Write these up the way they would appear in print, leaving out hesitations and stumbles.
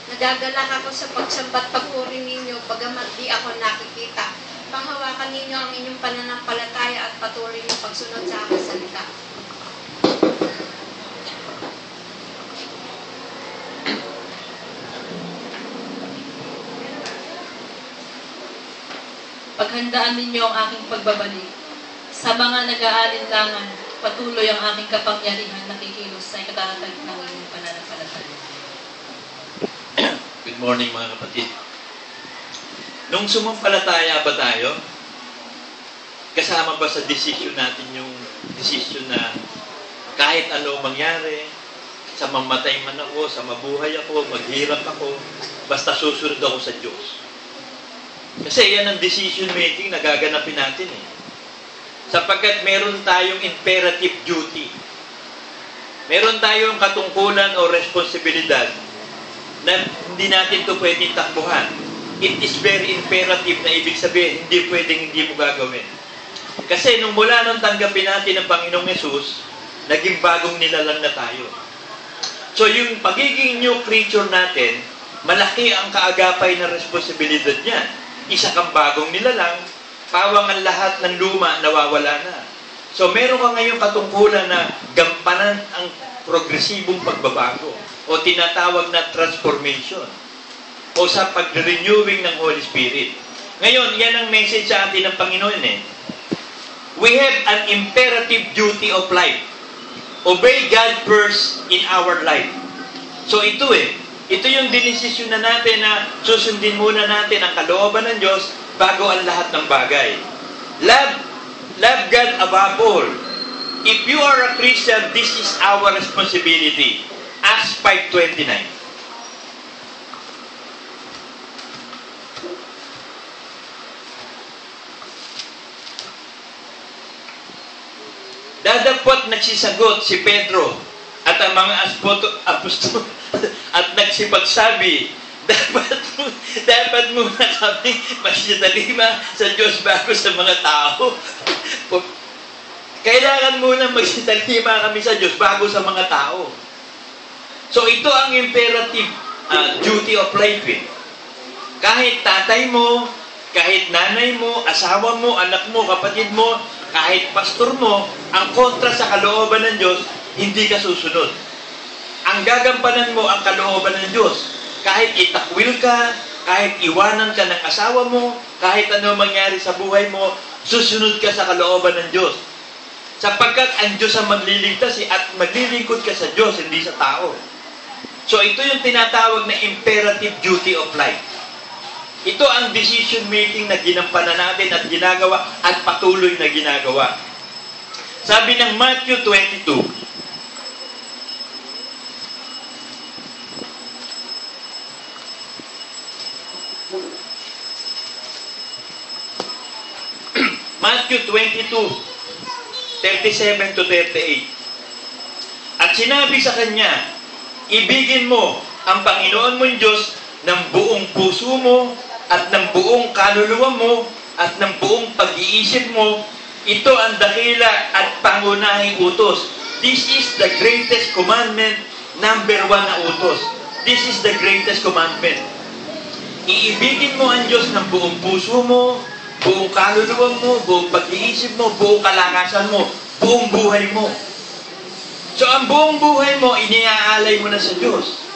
Nagagalak ako sa pagsambat papuri ninyo, bagamat di ako nakikita. Panghawakan ninyo ang inyong pananampalataya at patuloy ng pagsunod sa aking salita. Paghandaan ninyo ang aking pagbabalik. Sa mga nag-aalinlangan, patuloy ang aking kapangyarihan na kikilos sa ikatatag ng inyong pananampalataya. Good morning mga kapatid. Nung sumampalataya ba tayo, kasama ba sa decision natin yung decision na kahit ano mangyari, sa mamatay man ako, sa mabuhay ako, maghirap ako, basta susunod ako sa Diyos. Kasi yan ang decision making na gaganapin natin eh. Sapagkat meron tayong imperative duty. Meron tayong katungkulan o responsibilidad na hindi natin ito pwedeng takbuhan. It is very imperative na ibig sabihin, hindi pwedeng hindi mo gagawin. Kasi nung mula nung tanggapin natin ang Panginoong Yesus, naging bagong nilalang na tayo. So yung pagiging new creature natin, malaki ang kaagapay na responsibilidad niya. Isa kang bagong nilalang, pawang ang lahat ng luma, nawawala na. So meron ka ngayong katungkulan na gampanan ang progresibong pagbabago o tinatawag na transformation o sa pag-renewing ng Holy Spirit. Ngayon, yan ang message sa atin ng Panginoon eh. We have an imperative duty of life. Obey God first in our life. So ito ito yung dinesisyon na natin na susundin muna natin ang kalooban ng Diyos bago ang lahat ng bagay. Love God above all. If you are a Christian, this is our responsibility. Acts 5:29. Dadapot nagsisagot si Pedro at ang mga apostol at nagsipagsabi, dapat muna kami magsitalima sa Diyos bago sa mga tao. Kailangan muna magsitalima kami sa Diyos bago sa mga tao. So ito ang imperative duty of life eh. Kahit tatay mo, kahit nanay mo, asawa mo, anak mo, kapatid mo, kahit pastor mo, ang kontra sa kalooban ng Diyos, hindi ka susunod. Ang gagampanan mo ang kalooban ng Diyos. Kahit itakwil ka, kahit iwanan ka ng asawa mo, kahit ano mangyari sa buhay mo, susunod ka sa kalooban ng Diyos. Sapagkat ang Diyos ang magliligtas at maglilingkod ka sa Diyos, hindi sa tao. So ito yung tinatawag na imperative duty of life. Ito ang decision making na ginampanan natin at ginagawa at patuloy na ginagawa. Sabi ng Matthew 22, Matthew 22, 37 to 38. At sinabi sa kanya, ibigin mo ang Panginoon mong Diyos ng buong puso mo at ng buong kaluluwa mo at ng buong pag-iisip mo. Ito ang dakila at pangunahing utos. This is the greatest commandment, number 1 na utos. This is the greatest commandment. Iibigin mo ang Diyos ng buong puso mo, buong kaluluwa mo, buong pag-iisip mo, buong kalakasan mo, buong buhay mo. So ang buong buhay mo, iniaalay mo na sa Diyos.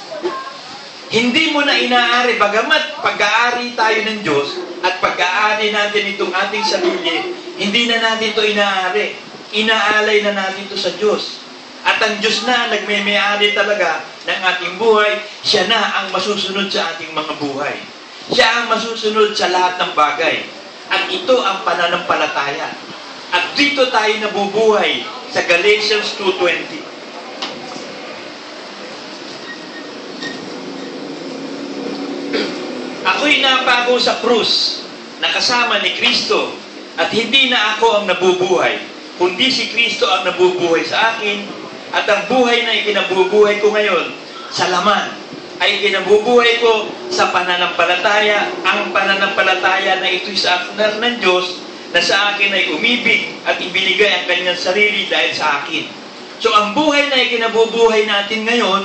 Hindi mo na inaari, bagamat pag-aari tayo ng Diyos at pag-aari natin itong ating sarili, hindi na natin ito inaari. Inaalay na natin ito sa Diyos. At ang Diyos na nagme-may-ari talaga ng ating buhay, siya na ang masusunod sa ating mga buhay. Siya ang masusunod sa lahat ng bagay. At ito ang pananampalataya. At dito tayo nabubuhay sa Galatians 2:20. Ako'y napako sa krus na kasama ni Kristo at hindi na ako ang nabubuhay, kundi si Kristo ang nabubuhay sa akin at ang buhay na ikinabubuhay ko ngayon sa laman ay ikinabubuhay ko sa pananampalataya. Ang pananampalataya na ito'y sa aknar ng Diyos na sa akin ay umibig at ibinigay ang kanyang sarili dahil sa akin. So ang buhay na ikinabubuhay natin ngayon,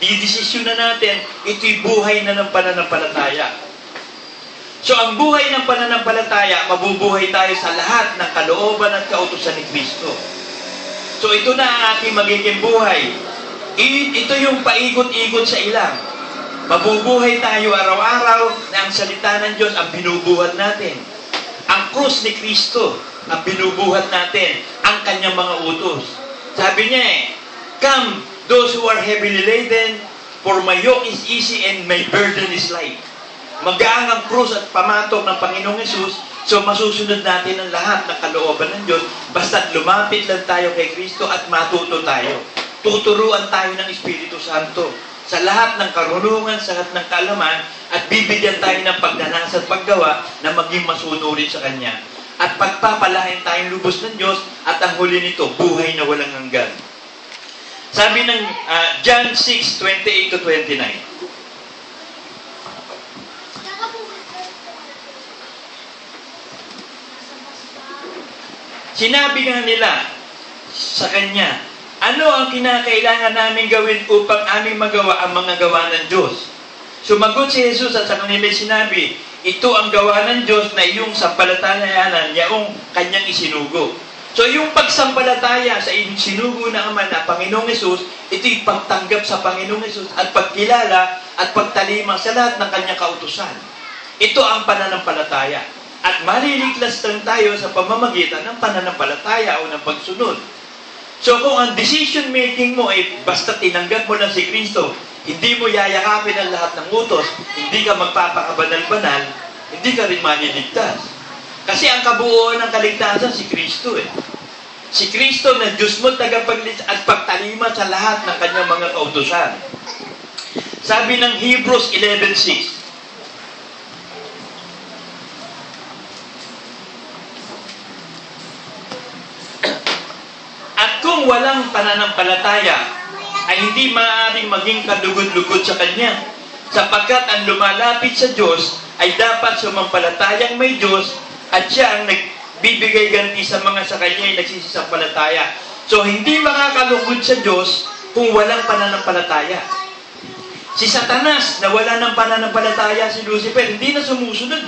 didesisyon na natin, ito'y buhay na ng pananampalataya. So, ang buhay ng pananampalataya, mabubuhay tayo sa lahat ng kalooban at kautusan ni Kristo. So, ito na ang ating magiging buhay. Ito yung paikot-ikot sa ilang. Mabubuhay tayo araw-araw na ang salita ng Diyos ang binubuhat natin. Ang krus ni Kristo ang binubuhat natin, ang kanyang mga utos. Sabi niya "Come, those who are heavily laden, for my yoke is easy and my burden is light." Magaang ang krus at pamatok ng Panginoong Hesus, so masusunod natin ang lahat ng kalooban ng Diyos, basta't lumapit lang tayo kay Kristo at matuto tayo. Tuturuan tayo ng Espiritu Santo sa lahat ng karunungan, sa lahat ng kaalaman, at bibigyan tayo ng pagdanas at paggawa na maging masunurin sa Kanya. At pagpapalain tayong lubos ng Diyos, at ang huli nito, buhay na walang hanggan. Sabi ng John 6:28-29. Sinabi nga nila sa Kanya, ano ang kinakailangan namin gawin upang aming magawa ang mga gawa ng Diyos? Sumagot si Jesus at sa kanila sinabi, ito ang gawa ng Diyos na iyong sampalatayanan, yaong Kanyang isinugo. So yung pagsampalataya sa sinugo na Ama na Panginoong Hesus, ito'y pagtanggap sa Panginoong Hesus at pagkilala at pagtalima sa lahat ng Kanyang kautusan. Ito ang pananampalataya. At maliligtas lang tayo sa pamamagitan ng pananampalataya o ng pagsunod. So kung ang decision making mo ay basta tinanggap mo lang si Kristo, hindi mo yayakapin ang lahat ng utos, hindi ka magpapakabanal-banal, hindi ka rin maliligtas. Kasi ang kabuuan ng kaligtasan si Kristo Si Kristo na Diyos mo tagapagligtas at pagtalima sa lahat ng kanyang mga kautusan. Sabi ng Hebrews 11:6, at kung walang pananampalataya, ay hindi maaaring maging kalugod-lugod sa Kanya, sapagkat ang lumalapit sa Diyos ay dapat sumampalatayang may Diyos at siya ang nagbibigay ganti sa mga sa Kanya ay nagsisisampalataya. So, hindi makakalugod sa Diyos kung walang pananampalataya. Si Satanas, na wala ng pananampalataya si Lucifer, hindi na sumusunod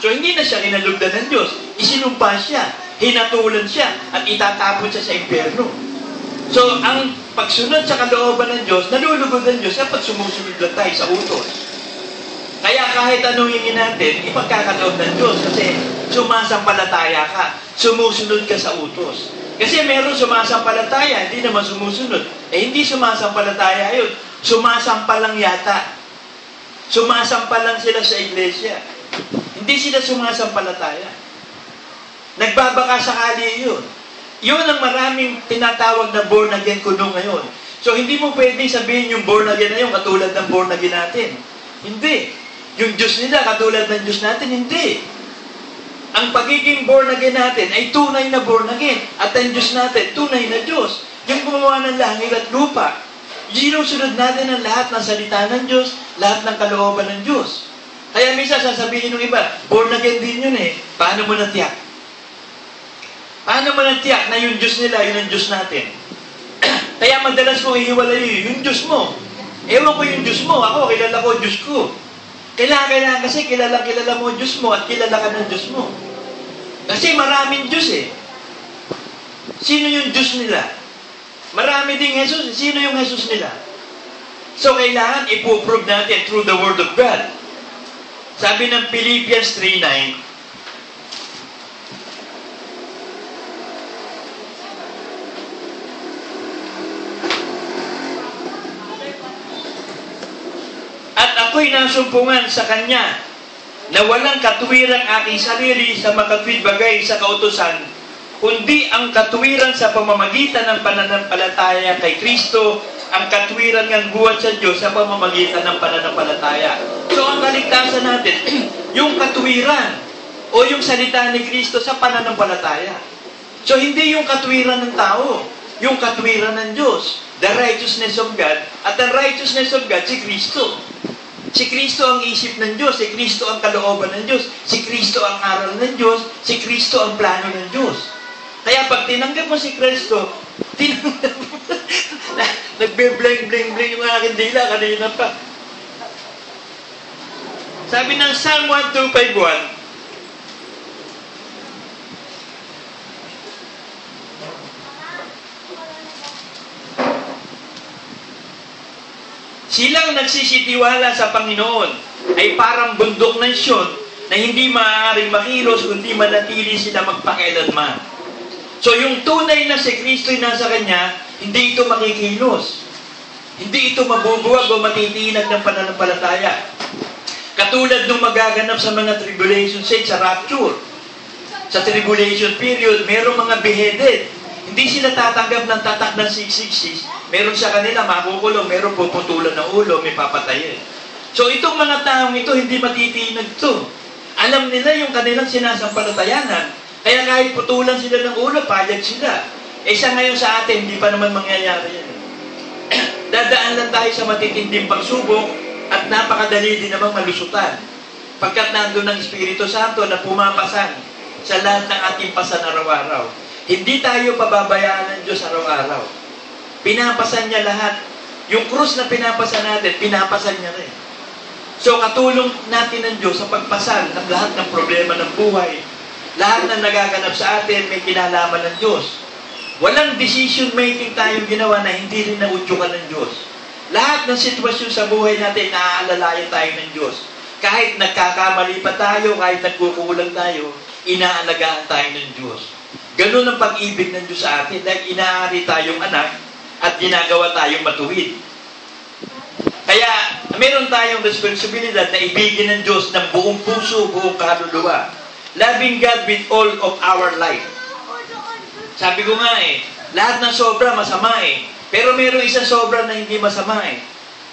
So, hindi na siya kinalugdan ng Diyos. Isinumpa siya, hinatulan siya, at itatapon siya sa impyerno. So, ang pagsunod sa kalooban ng Diyos, nalulugod ng Diyos kapag sumusunod lang tayo sa utos. Kaya kahit anong hingin natin, ipagkakaloob ng Diyos kasi sumasampalataya ka, sumusunod ka sa utos. Kasi meron sumasampalataya, hindi naman sumusunod. Hindi sumasampalataya yun. Sumasampalang yata. Sumasampalang sila sa iglesia. Hindi sila sumasampalataya. Nagbabaka sakali yun. Yun ang maraming tinatawag na born again kuno ngayon. So, hindi mo pwedeng sabihin yung born again na yun katulad ng born again natin. Hindi. Yung Diyos nila katulad ng Diyos natin, hindi. Ang pagiging born again natin ay tunay na born again. At ang Diyos natin, tunay na Diyos. Yung gumawa ng langit at lupa. Sinusunod natin ang lahat ng salita ng Diyos, lahat ng kalooban ng Diyos. Kaya minsan sasabihin ng iba, born again din yun Paano mo natiyak? Paano mo natiyak na yung Diyos nila, yun ang Diyos natin? Kaya madalas kong ihiwalay yung Diyos mo. Ewan ko yung Diyos mo, ako, kilala ko yung Diyos ko. Kailangan kasi kilala mo yung Diyos mo at kilala ka ng Diyos mo. Kasi maraming Diyos Sino yung Diyos nila? Marami ding Jesus. Sino yung Jesus nila? So, kailangan ipuprove natin through the Word of God. Sabi ng Philippians 3:9, at ako'y nasumpungan sa Kanya na walang katuwirang aking sarili sa makatwid bagay sa kautusan, kundi ang katuwiran sa pamamagitan ng pananampalataya kay Kristo, ang katuwiran ng buhat sa Diyos sa pamamagitan ng pananampalataya. So, ang kaligtasan natin, yung katuwiran o yung salita ni Kristo sa pananampalataya. So, hindi yung katuwiran ng tao, yung katuwiran ng Diyos, the righteousness of God, at the righteousness of God, si Kristo. Si Kristo ang isip ng Diyos, si Kristo ang kalooban ng Diyos, si Kristo ang aral ng Diyos, si Kristo ang plano ng Diyos. Kaya pag tinanggap mo si Kristo, Nagbe-bling-bling-bling yung aking dila kanina pa. Sabi ng Psalm 1251, silang nagsisitiwala sa Panginoon ay parang bundok ng Sion na hindi maaaring makilos kundi manatili sila magpakailanman. So yung tunay na si Kristo'y nasa Kanya, hindi ito makikilos. Hindi ito mabubuwag o matitinag ng pananampalataya. Katulad nung magaganap sa mga tribulation saints sa rapture. Sa tribulation period, merong mga beheaded. Hindi sila tatanggap ng tatak ng 666. Meron sa kanila makukulong, meron puputulan ng ulo, may papatayin. So itong mga taong ito, hindi matitinag to. Alam nila yung kanilang sinasampalatayanan. Kaya kahit putulan sila ng ulo, payag sila. Sa ngayon sa atin, hindi pa naman mangyayari yan. Dadaan lang tayo sa matitinding pagsubok at napakadali din namang malusutan. Pagkat nandun ng Espiritu Santo na pumapasan sa lahat ng ating pasan araw-araw. Hindi tayo pababayaan ng Diyos araw-araw. Pinapasan niya lahat. Yung krus na pinapasan natin, pinapasan niya rin. So, katulong natin ng Diyos sa pagpasan ng lahat ng problema ng buhay. Lahat na nagaganap sa atin, may kinalaman ng Diyos. Walang decision making tayong ginawa na hindi rin naudyukan ng Diyos. Lahat ng sitwasyon sa buhay natin, naaalalayan tayo ng Diyos. Kahit nagkakamali pa tayo, kahit nagkukulang tayo, inaalagaan tayo ng Diyos. Ganun ang pag-ibig ng Diyos sa atin dahil inaari tayong anak at ginagawa tayong matuwid. Kaya, meron tayong responsibilidad na ibigin ng Diyos ng buong puso, buong kaluluwa. Loving God with all of our life. Sabi ko nga lahat ng sobra masama Pero meron isang sobra na hindi masama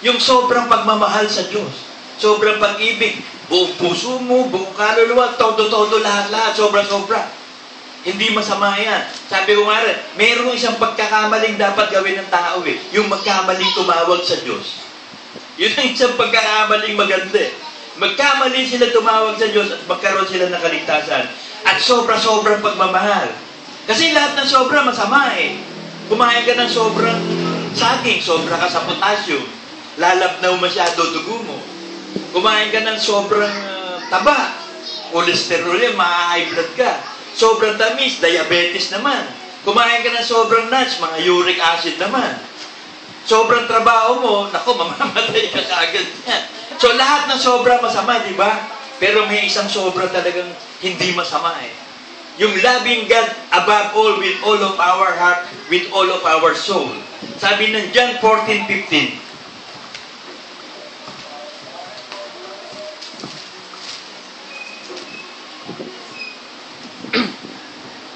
Yung sobrang pagmamahal sa Diyos. Sobrang pag-ibig. Buong puso mo, buong kaluluwa, todo-todo, lahat-lahat, sobra-sobra. Hindi masama yan. Sabi ko nga rin, meron isang pagkakamaling dapat gawin ng tao Yung magkamaling tumawag sa Diyos. Yun ang isang pagkakamaling maganda Magkamali sila tumawag sa Diyos at magkaroon sila ng kaligtasan. At sobra-sobrang pagmamahal. Kasi lahat ng sobra masama Kumain ka ng sobrang saging, sobra ka sa potassium. Lalabnaw masyado dugo mo. Kumain ka ng sobrang taba. Cholesterol yan, ma-high blood ka. Sobrang tamis, diabetes naman. Kumain ka ng sobrang nuts, mga uric acid naman. Sobrang trabaho mo, naku, mamamatay ka kaagad yan. So lahat ng sobra masama, di ba? Pero may isang sobra talagang hindi masama Yung loving God above all with all of our heart, with all of our soul. Sabi ng John 14:15.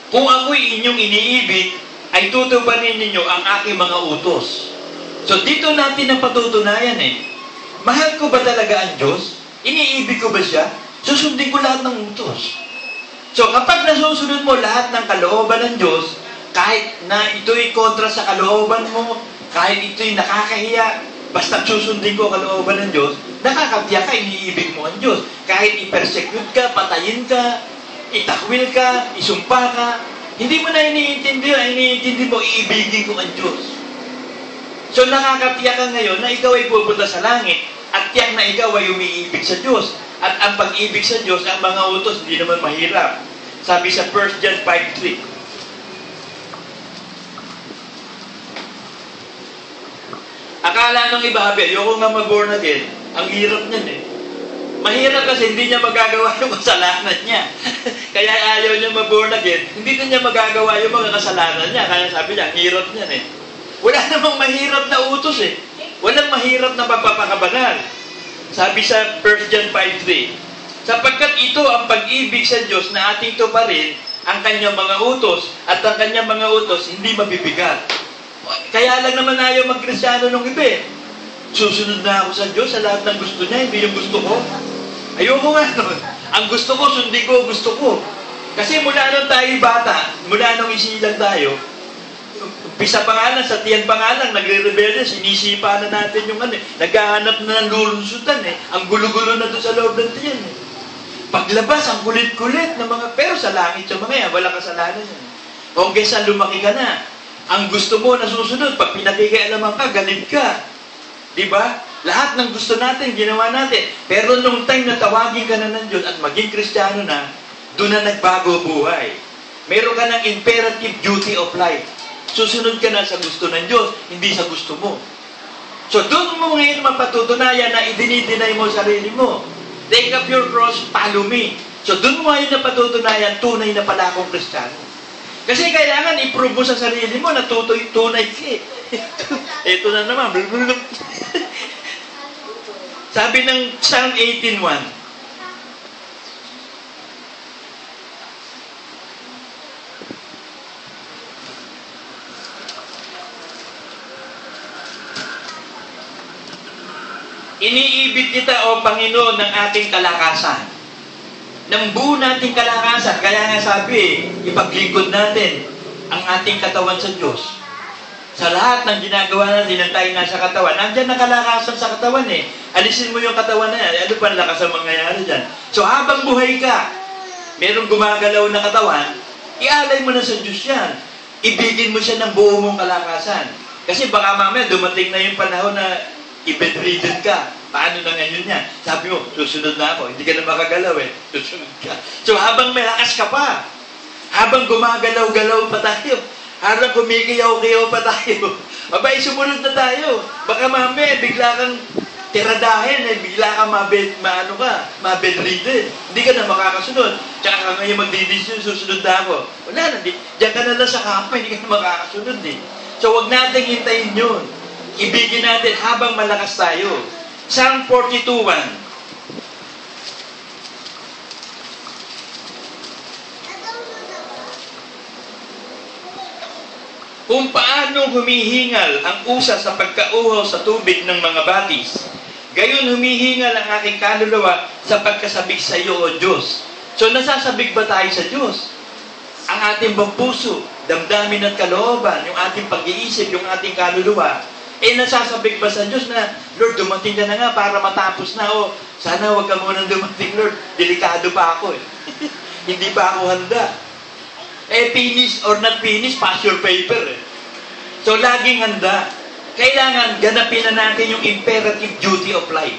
Kung ako'y inyong iniibig, ay tutuparin ninyo ang aking mga utos. So dito natin ang patutunayan Mahal ko ba talaga ang Diyos? Iniibig ko ba siya? Susundin ko lahat ng utos. So kapag nasusunod mo lahat ng kalooban ng Diyos, kahit na ito'y kontra sa kalooban mo, kahit ito'y nakakahiya, basta susundin ko kalooban ng Diyos, nakakatiyak ka, iniibig mo ang Diyos. Kahit i-persecute ka, patayin ka, itakwil ka, isumpa ka, hindi mo na iniintindi mo, iibigin ko ang Diyos. So nakakatiyak ka ngayon na ikaw ay pupunta sa langit at tiyak na ikaw ay umiibig sa Diyos. At ang pag-ibig sa Diyos, ang mga utos, hindi naman mahirap. Sabi sa 1 John 5:3. Akala nung iba, ayoko nga mag-born again. Ang hirap niyan Mahirap kasi hindi niya magagawa yung kasalanan niya. Kaya ayaw niya mag-born again, hindi niya magagawa yung mga kasalanan niya. Kaya sabi niya, ang hirap niyan Wala namang mahirap na utos Walang mahirap na pagpapakabanal. Sabi sa 1 John 5:3, sapagkat ito ang pag-ibig sa Diyos na ating tuparin ang kanyang mga utos at ang kanyang mga utos hindi mabibigat. Kaya lang naman ayaw mag-Kristyano nung iba Susunod na ako sa Diyos sa lahat ng gusto niya, hindi yung gusto ko. Ayoko nga nun. Ang gusto ko, sundin ko, gusto ko. Kasi mula nung tayo bata, mula nung isilang tayo, umpisa pa nga lang, sa tiyan pa nga lang, nagre-rebelde, sinisipa na natin yung naghahanap na ng lulusutan Ang gulo-gulo na doon sa loob ng tiyan Paglabas, ang kulit-kulit ng mga, pero sa langit yung mga yan, walang kasalanan yan. O kesa lumaki ka na, Ang gusto mo na susunod, pag pinakikialaman ka, galit ka. Di ba? Lahat ng gusto natin, ginawa natin. Pero nung time na tawagin ka na ng Diyos at maging Kristiyano na, doon na nagbago buhay. Meron ka ng imperative duty of life. Susunod ka na sa gusto ng Diyos, hindi sa gusto mo. So doon mo ngayon mapatutunayan na idinidinay mo sarili mo. Take up your cross, follow me. So doon mo ngayon napatutunayan, tunay na pala akong Kristiyano. Kasi kailangan i-prove mo sa sarili mo na tunay ka. Ito na naman. Sabi ng Psalm 18:1, iniibig kita, O Panginoon, ng ating kalakasan. Ng buo nating kalakasan. Kaya nga sabi, ipaglingkod natin ang ating katawan sa Diyos. Sa lahat ng ginagawa natin na tayo nasa katawan, nandiyan na kalakasan sa katawan eh. Alisin mo yung katawan na yan. Ano pa ang lakas ang mangyayari dyan? So habang buhay ka, merong gumagalaw na katawan, ialay mo na sa Diyos yan. Ibigin mo siya ng buo mong kalakasan. Kasi baka mamaya dumating na yung panahon na i-bedridden ka. Paano na ngayon yan? Sabi mo, susunod na ako. Hindi ka na makagalaw eh. Susunod ka. So habang malakas ka pa, habang gumagalaw-galaw pa tayo, habang kumikiyaw-kiyaw pa tayo, abay, sumunod na tayo. Baka mamaya, bigla kang tiradahin eh. Bigla kang mabedridden. Hindi ka na makakasunod. Tsaka ka ngayon magdidesisyon, susunod na ako. Wala na. Diyan ka na lang sa kampa, hindi ka na makakasunod eh. So wag natin hintayin yun. Ibigin natin habang malakas tayo. Psalm 42:1. Kung paano humihingal ang usa sa pagkauhaw sa tubig ng mga batis, gayon humihingal ang aking kaluluwa sa pagkasabik sa iyo, O Diyos. So nasasabik ba tayo sa Diyos? Ang ating bang puso, damdamin at kalooban, yung ating pag-iisip, yung ating kaluluwa, nasasabik ba sa Diyos na, Lord, dumating ka na nga para matapos na. O, sana huwag ka munang dumating, Lord. Delikado pa ako eh. Hindi pa ako handa. Finish or not finish, pass your paper eh. So, laging handa. Kailangan ganapin na natin yung imperative duty of life.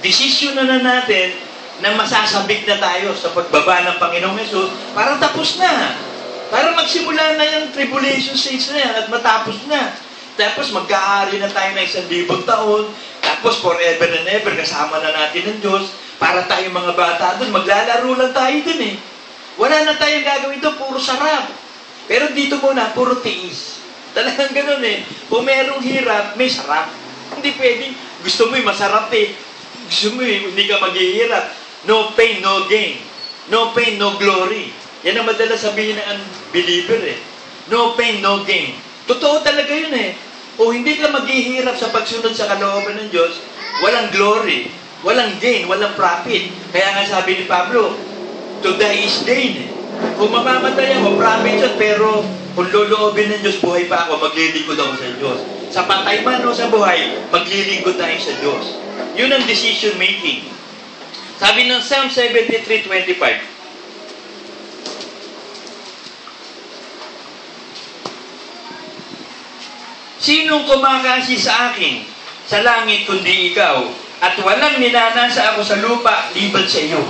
Desisyon na natin na masasabik na tayo sa pagbaba ng Panginoong Hesus para tapos na. Para magsimula na yung tribulation stage na yan at matapos na. Tapos magkaari na tayo ng 1,000 taon. Tapos forever and ever, kasama na natin ng Diyos. Para tayong mga bata doon, maglalaro lang tayo dun eh. Wala na tayong gagawin doon, puro sarap. Pero dito muna, puro tiis. Talagang ganun eh. Kung merong hirap, may sarap. Hindi pwedeng, gusto mo yung masarap eh. Gusto mo yung hindi ka maghihirap. No pain, no gain. No pain, no glory. Yan ang madalas sabihin ng unbeliever eh. No pain, no gain. Totoo talaga yun eh. O hindi ka maghihirap sa pagsunod sa kalooban ng Diyos, walang glory, walang gain, walang profit. Kaya nga sabi ni Pablo, to die is gain. Kung mamamatay ako, profit yun, pero kung loloobin ng Diyos, buhay pa ako, maglilingkod ako sa Diyos. Sa patay man o sa buhay, maglilingkod tayo sa Diyos. Yun ang decision making. Sabi ng Psalm 73:25, sinong kumakasi sa akin sa langit kundi ikaw, at walang ninanasa ako sa lupa liban sa iyo.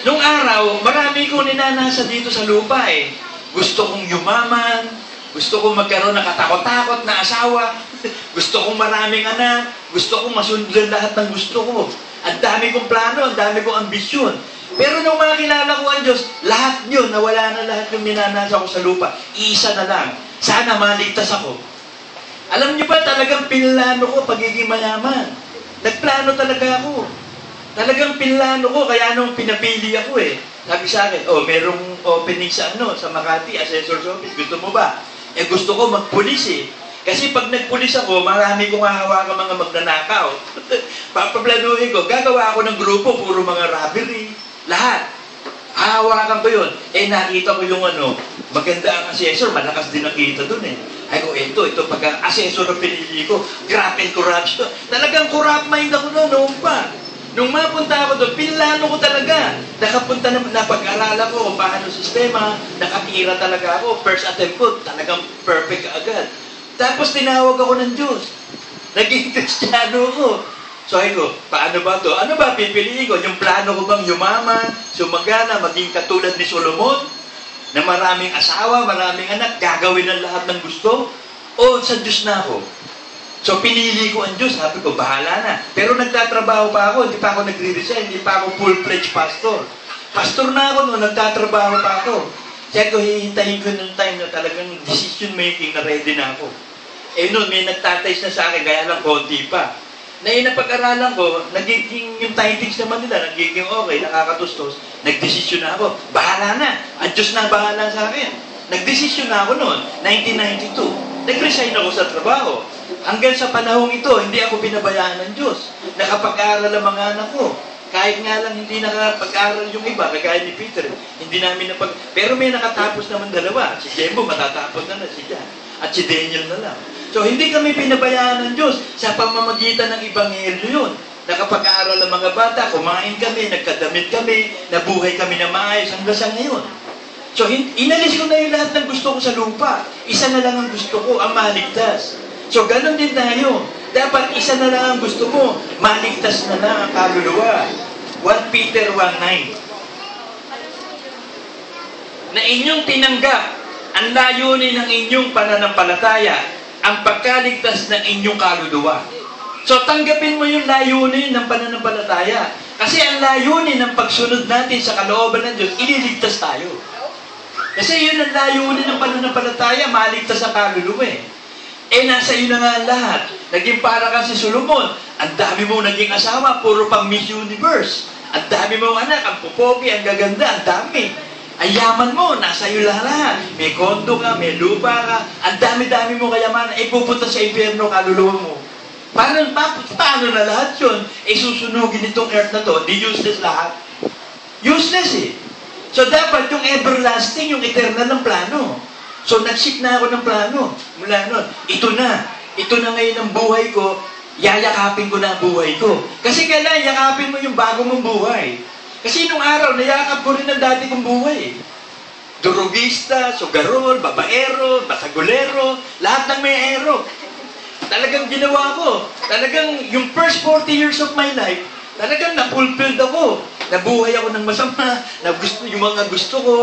Nung araw, marami kong ninanasa dito sa lupa eh. Gusto kong yumaman, gusto kong magkaroon ng katakot-takot na asawa, gusto kong maraming anak, gusto kong masundan lahat ng gusto ko. Ang dami kong plano, ang dami kong ambisyon. Pero nung makilala ko ang Diyos, lahat yun, nawala na lahat yung ninanasa ko sa lupa. Iisa na lang, sana maligtas ako. Alam niyo ba, talagang pinlano ko pagiging mayaman. Nagplano talaga ako. Talagang pinlano ko, kaya nung pinapili ako eh. Sabi sa akin, merong opening sa Makati, Assessor's Office, gusto mo ba? Gusto ko magpulis eh. Kasi pag nagpulis ako, marami kong hahawakan mga magnanakaw. Papaplanuhin ko, gagawa ako ng grupo, puro mga robbery, lahat. Hahawakan ko yun. Nakita ko yung maganda ang assessor, malakas din nakita dun eh. Ay ko, ito, pag ang assessor ang pinili ko, grabe corruption. Talagang corrupt mind ako noon pa. Nung mapunta ako doon, pinlano ko talaga. Nakapunta na, napag-aralan ko kung paano sistema, nakatira talaga ako. First attempt ko, talagang perfect agad. Tapos tinawag ako ng Diyos. Naging Kristiyano ko. So ay ko, paano ba to? Ano ba pipiliin ko? Yung plano ko bang yumaman, sumagana, maging katulad ni Solomon? Na maraming asawa, maraming anak, gagawin ang lahat ng gusto? O sa Diyos na ako? So pinili ko ang Diyos, sabi ko, bahala na. Pero nagtatrabaho pa ako, hindi pa ako nagre-resign, hindi pa ako full-fledged pastor. Pastor na ako noon, nagtatrabaho pa ako. Kaya ko, hihintayin ko ng time na talagang decision making na ready na ako. Eh noon, may nagtatays na sa akin, kaya lang konti pa. Na napag-aralan ko, nagiging yung tidings naman nila, nagiging okay, nakakatustos, nagdesisyon na ako. Bahala na, ang Diyos na bahala sa akin. Nagdesisyon na ako noon, 1992. Nag-resign ako sa trabaho. Hanggang sa panahong ito, hindi ako pinabayaan ng Diyos. Nakapag-aaral ang mga anak ko. Kahit nga lang hindi nakapag-aaral yung iba, kagaya ni Peter, hindi namin pero may nakatapos naman dalawa. Si Jembo matatapos na si Jan. At si Daniel na lang. So, hindi kami pinabayaan ng Diyos sa pamamagitan ng Ebanghelyo yun. Nakapag-aaral ang mga bata, kumain kami, nagkadamit kami, nabuhay kami na maayos hanggang sa ngayon. So, inalis ko na yung lahat ng gusto ko sa lupa. Isa na lang ang gusto ko, ang maligtas. So, ganun din tayo. Dapat isa na lang ang gusto mo, maligtas na lang ang kaluluwa. 1 Peter 1:9. Na inyong tinanggap ang layunin ng inyong pananampalataya, ang pagkaligtas ng inyong kaluluwa. So, tanggapin mo yung layunin ng pananampalataya. Kasi ang layunin ng pagsunod natin sa kalooban ng Diyos, ililigtas tayo. Kasi yun ang layunin ng pananampalataya, maligtas sa kaluluwa eh. Eh, nasa iyo na nga ang lahat. Naging para kang si Solomon. Ang dami mong naging asawa, puro pang Miss Universe. Ang dami mong anak, ang pupogi, ang gaganda, ang dami. Ang yaman mo, nasa iyo lahat. May kondo ka, may lupa ka, ang dami-dami mo kayamanan, eh pupunta sa impyerno kaluluwa mo. Paano na lahat yun? Eh susunugin itong earth na to, di useless lahat. Useless eh. So dapat yung everlasting, yung eternal ng plano. So nag-shift na ako ng plano. Mula nun, ito na ngayon ang buhay ko, yayakapin ko na ang buhay ko. Kasi kailangan yakapin mo yung bago mong buhay. Kasi nung araw, nayakap ko rin ang dati kong buhay. Durugista, sugarol, babaero, basagulero, lahat ng may aero. Talagang ginawa ko. Talagang yung first 40 years of my life, talagang na-fulfilled ako. Nabuhay ako ng masama, yung mga gusto ko.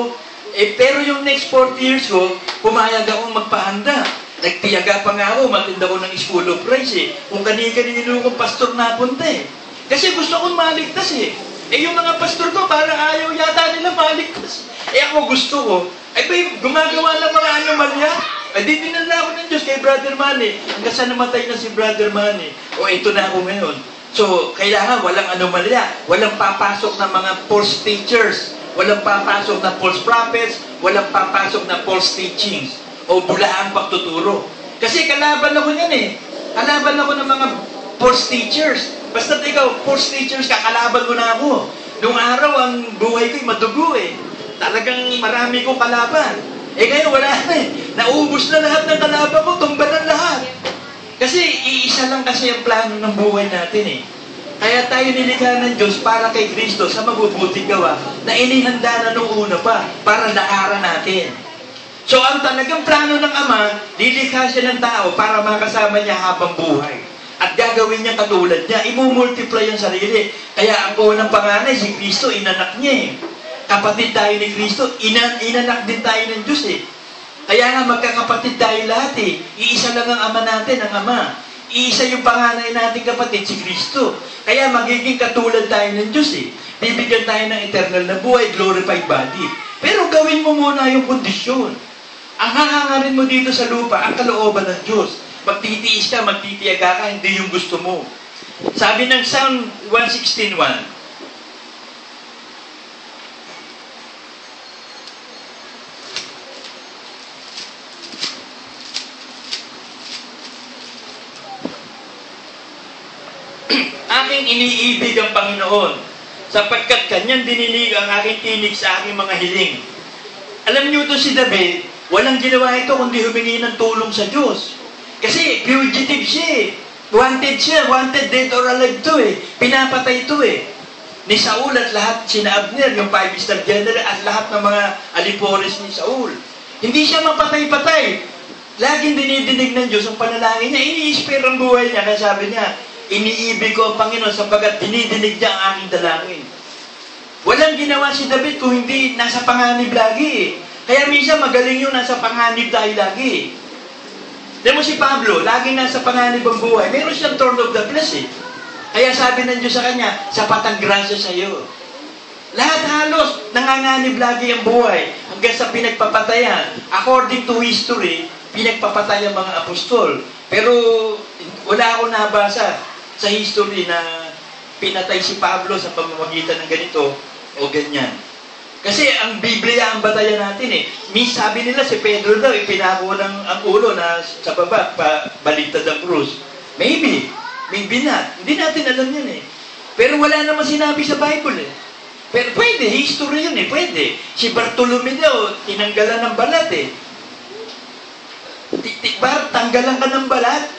Eh, pero yung next 40 years ko, pumayag akong magpahanda. Nagtiyaga pa nga ako, matinda ko ng School of Praise eh. Kung kanina-kanino kong pastor napunta eh. Kasi gusto kong maligtas eh. Eh yung mga pastor ko, parang ayaw yata nila maligtas. Eh ako gusto ko, ay ba gumagawa ng mga anomalya? Ay di dinala ako ng Diyos kay Brother Manny. Hanggang sa namatay na si Brother Manny. O ito na ako ngayon. So, kailangan walang anomalya. Walang papasok ng mga false teachers. Walang papasok na false prophets. Walang papasok na false teachings. O bulaang pagtuturo. Kasi kalaban ako yan eh. Kalaban ako ng mga false teachers. Basta ikaw, false teachers, kakalaban mo na ako. Noong araw, ang buhay ko'y madugo eh. Talagang marami kong kalaban. Eh ngayon, wala na eh. Naubos na lahat ng kalaban ko, tumbalan lahat. Kasi iisa lang kasi ang plano ng buhay natin eh. Kaya tayo nilikha ng Diyos para kay Kristo sa mabubuting gawa na inihanda na nung una pa para lakaran natin. So ang talagang plano ng Ama, lilikha siya ng tao para makasama niya habang buhay. At gagawin niya katulad niya, imumultiply ang sarili. Kaya ang unang panganay, si Kristo, inanak niya eh. Kapatid tayo ni Kristo, inanak din tayo ng Diyos eh. Kaya nga magkakapatid tayo lahat eh. Iisa lang ang Ama natin, ang Ama. Iisa yung panganay natin kapatid, si Kristo. Kaya magiging katulad tayo ng Diyos eh. Bibigyan tayo ng eternal na buhay, glorified body. Pero gawin mo muna yung kondisyon. Ang hangangarin mo dito sa lupa, ang kalooban ng Diyos. Magtitiis ka, magtitiyaga ka, hindi yung gusto mo. Sabi ng Psalm 116:1, aking iniibig ang Panginoon, sapagkat kanyang dininig ang aking tinig sa aking mga hiling. Alam niyo ito si David, walang ginawa ito kundi humingi ng tulong sa Diyos. Kasi fugitive siya eh. Wanted siya. Wanted dead or alive to eh. Pinapatay to eh. Ni Saul at lahat, sina Abner, yung 5-star general, at lahat ng mga alipores ni Saul. Hindi siya mapatay-patay. Laging dinidinig ng Diyos ang panalangin niya. Ini-spare ang buhay niya. Kaya sabi niya, iniibig ko ang Panginoon sapagkat dinidinig niya ang aking dalangin. Walang ginawa si David kung hindi nasa panganib lagi eh. Kaya minsan magaling yung nasa panganib tayo lagi eh. Alam mo si Pablo, laging nasa panganib ang buhay. Meron siyang thorn of the flesh eh. Kaya sabi ng Diyos sa kanya, sapat ang grasya sa iyo. Lahat halos nanganganib lagi ang buhay hanggang sa pinagpapatayan. According to history, pinagpapatay ang mga apostol. Pero wala akong nabasa sa history na pinatay si Pablo sa pamamagitan ng ganito o ganyan. Kasi ang Biblia ang batayan natin eh. Sabi nila si Pedro daw, ipinako ng ang ulo na sa baba, baliktad ang krus. Maybe not. Hindi natin alam yan eh. Pero wala naman sinabi sa Bible eh. Pero pwede, history yun eh, pwede. Si Bartolome daw, tinanggalan ng balat eh. Tanggalan ka ng balat.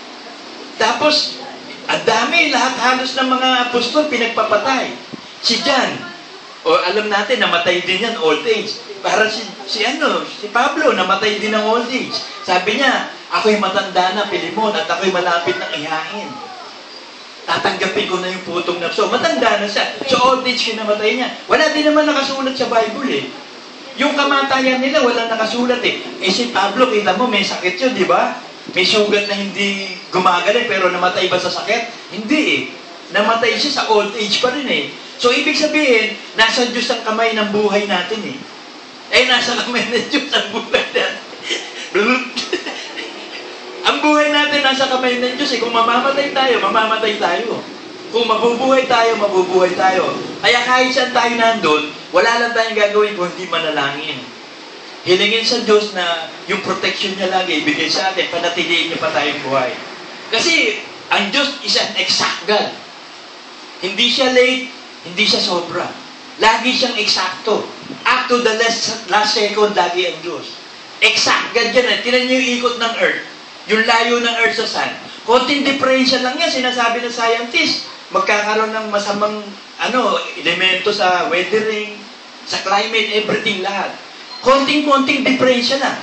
Tapos, ang dami, lahat halos ng mga apostol pinagpapatay. Si John, alam natin, namatay din yan, old age. Para si Pablo, namatay din ng old age. Sabi niya, ako'y matanda na, Pilimon, at ako'y malapit ng ihain. Tatanggapin ko na yung putong na. So, matanda na siya. So, old age kinamatay niya. Wala din naman nakasulat sa Bible eh. Yung kamatayan nila, wala nakasulat eh. Eh si Pablo, kita mo, may sakit yun, di ba? May sugat na hindi gumagaling, pero namatay ba sa sakit? Hindi eh. Namatay siya sa old age pa rin eh. So, ibig sabihin, nasa Diyos ang kamay ng buhay natin eh. Nasa kamay ng Diyos ang buhay natin. Ang buhay natin nasa kamay ng Diyos eh. Kung mamamatay tayo, mamamatay tayo. Kung mabubuhay tayo, mabubuhay tayo. Kaya kahit saan tayo nandun, wala lang tayong gagawin kung hindi manalangin. Hilingin sa Diyos na yung protection niya lagi, ibigay sa atin, panatiliin niya pa tayong buhay. Kasi, ang Diyos is an exact God. Hindi siya late, hindi siya sobra. Lagi siyang eksakto. Up to the last second, lagi ang Diyos. Exact God yan eh. Tinan niyo yung ikot ng earth. Yung layo ng earth sa sun. Konting differential lang yan, sinasabi ng scientist. Magkakaroon ng masamang elemento sa weathering, sa climate, everything lahat. Konting-konting differential lang.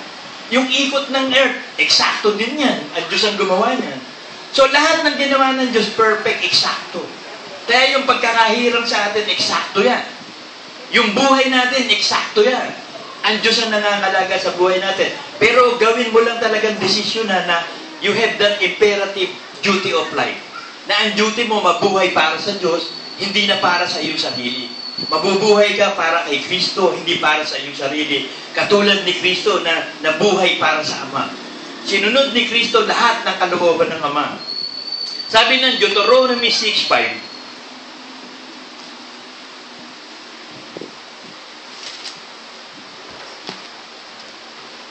Yung ikot ng earth, eksakto din yan. Ang Diyos ang gumawa niyan. So lahat ng ginawa ng Diyos, perfect, eksakto. Kaya yung pagkakahirap sa atin, eksakto yan. Yung buhay natin, eksakto yan. Ang Diyos ang nangangalaga sa buhay natin. Pero gawin mo lang talagang desisyon na you have that imperative duty of life. Na ang duty mo mabuhay para sa Diyos, hindi na para sa iyong sarili. Mabubuhay ka para kay Kristo, hindi para sa iyong sarili. Katulad ni Kristo na nabuhay para sa Ama. Sinunod ni Kristo lahat ng kalooban ng Ama. Sabi ng Deuteronomy 6:5,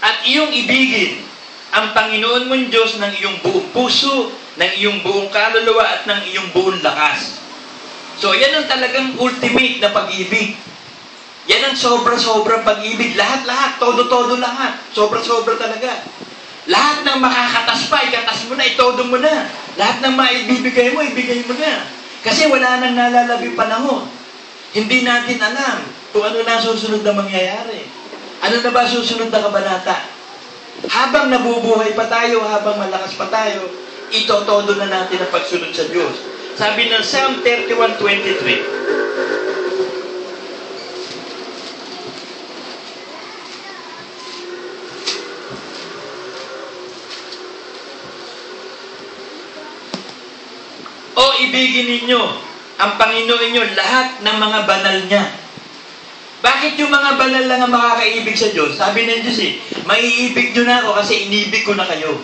at iyong ibigin ang Panginoon mong Diyos ng iyong buong puso, ng iyong buong kaluluwa at ng iyong buong lakas. So, yan ang talagang ultimate na pag-ibig. Yan ang sobra-sobrang pag-ibig. Lahat-lahat, todo-todo lahat. Sobra-sobra talaga. Lahat ng makakatas pa, ikatas mo na, itodo mo na. Lahat ng maibibigay mo, ibigay mo na. Kasi wala nang nalalabing panahon. Hindi natin alam kung ano na susunod na mangyayari. Ano na ba susunod na kabanata? Habang nabubuhay pa tayo, habang malakas pa tayo, itotodo na natin ang pagsunod sa Diyos. Sabi ng Psalm 31:23, o ibigin ninyo ang Panginoon ninyo lahat ng mga banal niya. Bakit yung mga banal lang ang makakaibig sa Diyos? Sabi ng Diyos maiibig nyo na ako kasi inibig ko na kayo.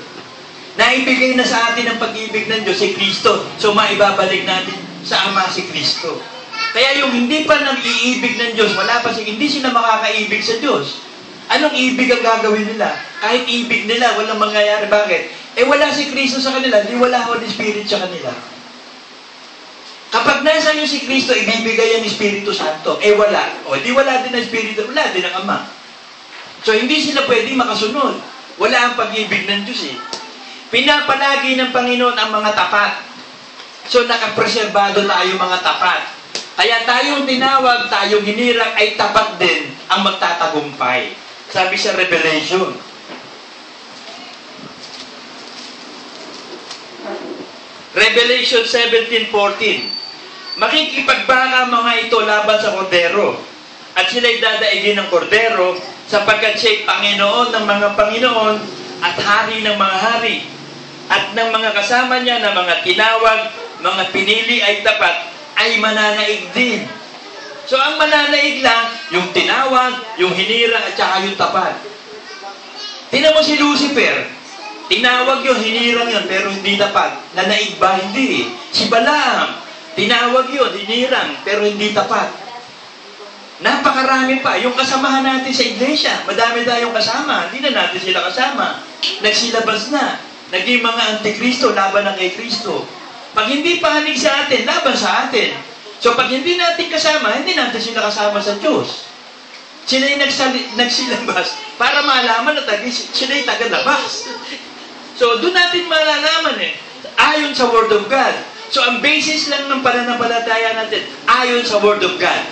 Naibigay na sa atin ang pag-ibig ng Diyos si Kristo. So maibabalik natin sa Ama si Kristo. Kaya yung hindi pa nag-iibig ng Diyos, hindi sila makakaibig sa Diyos. Anong ibig ang gagawin nila? Kahit ibig nila, walang mangyayari. Bakit? Wala si Kristo sa kanila, di wala Holy Spirit sa kanila. Kapag nasa iyo si Kristo, ibibigay ang Espiritu Santo. Wala. Di wala din ang Espiritu, wala din ang Ama. So, hindi sila pwedeng makasunod. Wala ang pag-ibig ng Diyos Pinapalagi ng Panginoon ang mga tapat. So, nakapreserbado tayo mga tapat. Kaya tayong tinawag, tayong hinirang ay tapat din ang magtatagumpay. Sabi sa Revelation. Revelation 17:14. Makikipagbaka mga ito laban sa kordero. At sila'y dadaigin ng kordero sapagkat siya'y Panginoon ng mga Panginoon at Hari ng mga hari. At ng mga kasama niya na mga tinawag, mga pinili ay tapat, ay mananaig din. So ang mananaig lang, yung tinawag, yung hinirang at saka yung tapat. Tingnan mo si Lucifer. Tinawag yun, hinirang yun, pero hindi tapat. Nanaig ba? Hindi. Si Balaam, tinawag yun, hinirang, pero hindi tapat. Napakarami pa. Yung kasamahan natin sa iglesia, madami tayong kasama. Hindi na natin sila kasama. Nagsilabas na. Naging mga antikristo, laban na kay Kristo. Pag hindi pahanig sa atin, laban sa atin. So pag hindi natin kasama, hindi natin sila kasama sa Diyos. Sila'y nagsilabas para malaman na sila'y tagalabas. So doon natin malalaman ayon sa Word of God. So ang basis lang ng pananampalataya natin, ayon sa Word of God.